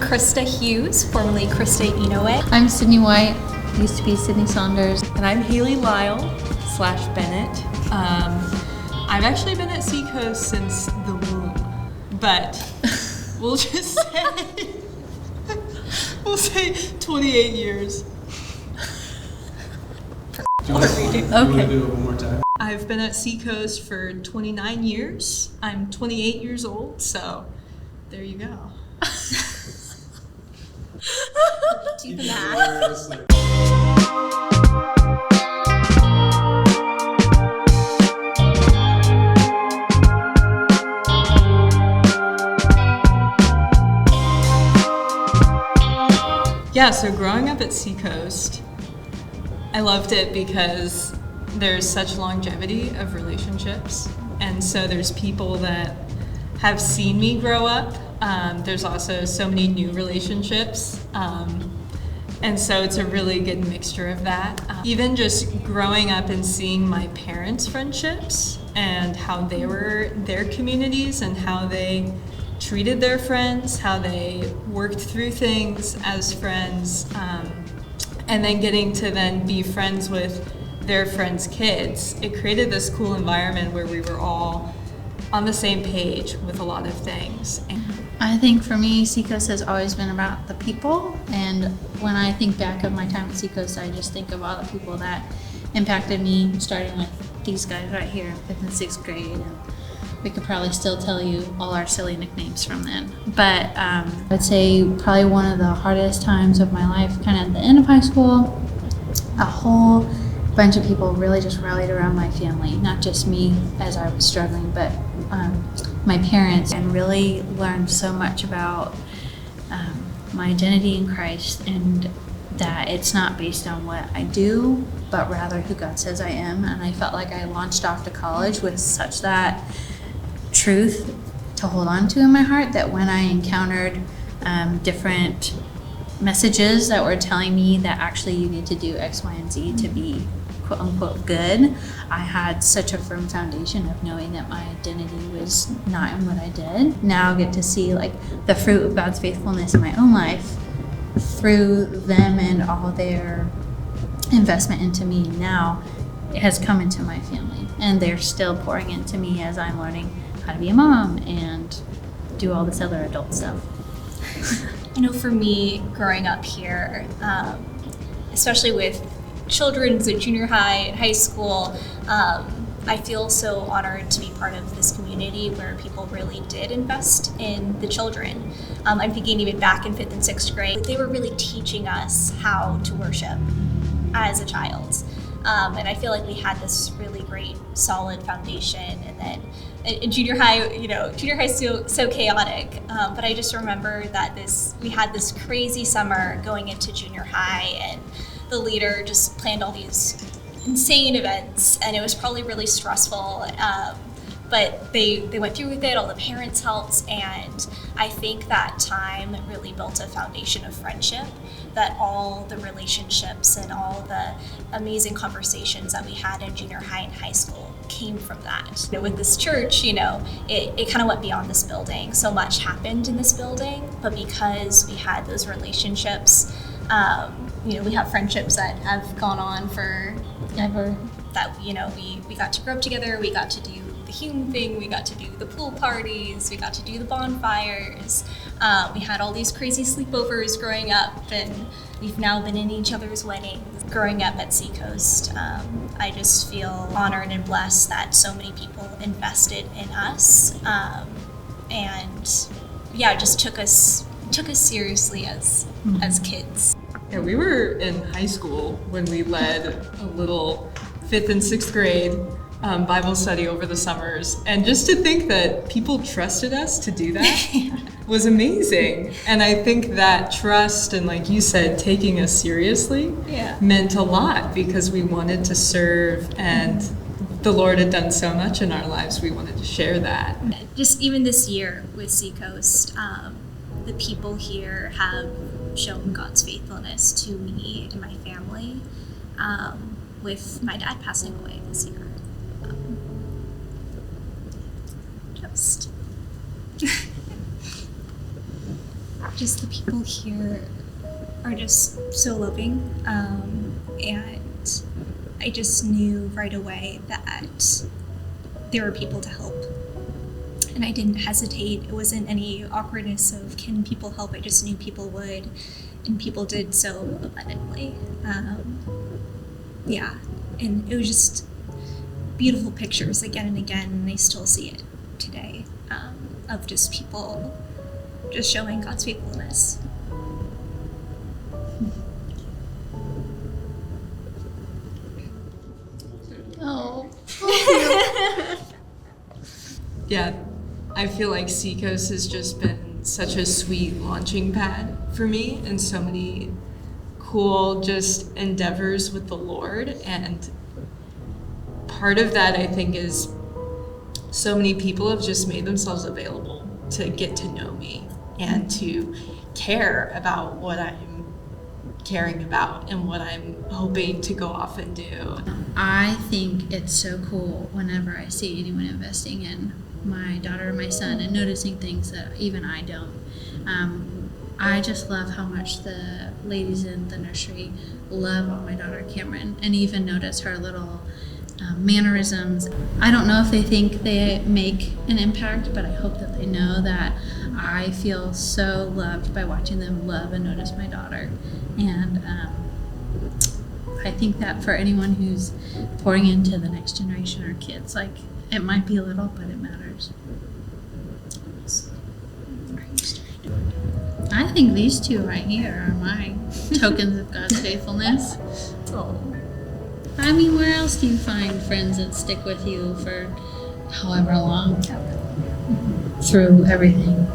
Christa Hughes, formerly Christa Inoue. I'm Sydney White, used to be Sydney Saunders. And I'm Hayley Lyle/Bennett. I've actually been at Seacoast since the womb, but we'll just say 28 years. Do you want to do it one more time? I've been at Seacoast for 29 years. I'm 28 years old, so there you go. Do the math. Yeah, so growing up at Seacoast, I loved it because there's such longevity of relationships. And so there's people that have seen me grow up. There's also so many new relationships. And so it's a really good mixture of that. Even just growing up and seeing my parents' friendships and how they were their communities and how they treated their friends, how they worked through things as friends, and then getting to then be friends with their friends' kids. It created this cool environment where we were all on the same page with a lot of things. I think for me, Seacoast has always been about the people, and when I think back of my time at Seacoast, I just think of all the people that impacted me, starting with these guys right here, 5th and 6th grade, and we could probably still tell you all our silly nicknames from then. But I'd say probably one of the hardest times of my life, kind of at the end of high school, a whole bunch of people really just rallied around my family, not just me as I was struggling, but my parents, and really learned so much about my identity in Christ, and that it's not based on what I do, but rather who God says I am. And I felt like I launched off to college with such that truth to hold on to in my heart, that when I encountered different messages that were telling me that actually you need to do X, Y, and Z to be quote unquote good, I had such a firm foundation of knowing that my identity was not in what I did. Now I get to see like the fruit of God's faithfulness in my own life through them, and all their investment into me now it has come into my family, and they're still pouring into me as I'm learning how to be a mom and do all this other adult stuff. I know for me, growing up here, especially with children's at junior high and high school, I feel so honored to be part of this community where people really did invest in the children. I'm thinking even back in 5th and 6th grade, they were really teaching us how to worship as a child. And I feel like we had this really great, solid foundation. And then in junior high, junior high is so chaotic. But I just remember that we had this crazy summer going into junior high, and the leader just planned all these insane events, and it was probably really stressful. But they went through with it, all the parents helped, and I think that time really built a foundation of friendship, that all the relationships and all the amazing conversations that we had in junior high and high school came from that. With this church, it kind of went beyond this building. So much happened in this building, but because we had those relationships, we have friendships that have gone on forever, that, we got to grow up together, we got to do the Hume thing, we got to do the pool parties, we got to do the bonfires, we had all these crazy sleepovers growing up, and we've now been in each other's weddings. Growing up at Seacoast, I just feel honored and blessed that so many people invested in us, and just took us seriously as kids. Yeah, we were in high school when we led a little 5th and 6th grade Bible study over the summers. And just to think that people trusted us to do that was amazing. And I think that trust and, like you said, taking us seriously meant a lot, because we wanted to serve, and the Lord had done so much in our lives, we wanted to share that. Just even this year with Seacoast, the people here have shown God's faithfulness to me and my family, with my dad passing away this year. just the people here are just so loving, and I just knew right away that there were people to help. And I didn't hesitate. It wasn't any awkwardness of can people help. I just knew people would, and people did so abundantly. Yeah, and it was just beautiful pictures again and again, and I still see it today, of just people just showing God's faithfulness. Oh. Yeah, I feel like Seacoast has just been such a sweet launching pad for me and so many cool just endeavors with the Lord. And part of that, I think, is so many people have just made themselves available to get to know me and to care about what I'm caring about and what I'm hoping to go off and do. I think it's so cool whenever I see anyone investing in my daughter or my son and noticing things that even I don't. I just love how much the ladies in the nursery love on my daughter Cameron and even notice her little mannerisms. I don't know if they think they make an impact, but I hope that they know that I feel so loved by watching them love and notice my daughter. And I think that for anyone who's pouring into the next generation or kids, like, it might be little, but it matters. I think these two right here are my tokens of God's faithfulness. Oh. I mean, where else do you find friends that stick with you for however long? Through everything.